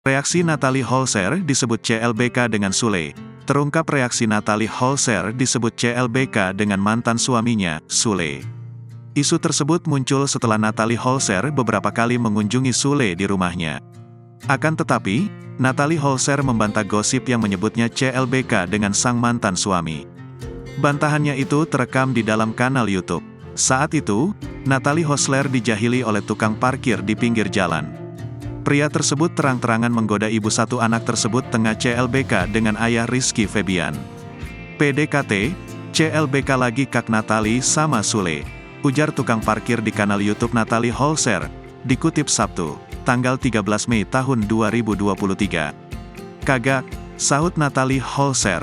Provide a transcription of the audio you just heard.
Reaksi Natalie Holzer disebut CLBK dengan Sule. Terungkap reaksi Natalie Holzer disebut CLBK dengan mantan suaminya, Sule. Isu tersebut muncul setelah Natalie Holzer beberapa kali mengunjungi Sule di rumahnya. Akan tetapi, Natalie Holzer membantah gosip yang menyebutnya CLBK dengan sang mantan suami. Bantahannya itu terekam di dalam kanal YouTube. Saat itu, Natalie Holzer dijahili oleh tukang parkir di pinggir jalan. Pria tersebut terang-terangan menggoda ibu satu anak tersebut tengah CLBK dengan ayah Rizky Febian. PDKT, CLBK lagi kak Natalie sama Sule, ujar tukang parkir di kanal YouTube Natalie Holzer, dikutip Sabtu, tanggal 13 Mei tahun 2023. Kagak, sahut Natalie Holzer.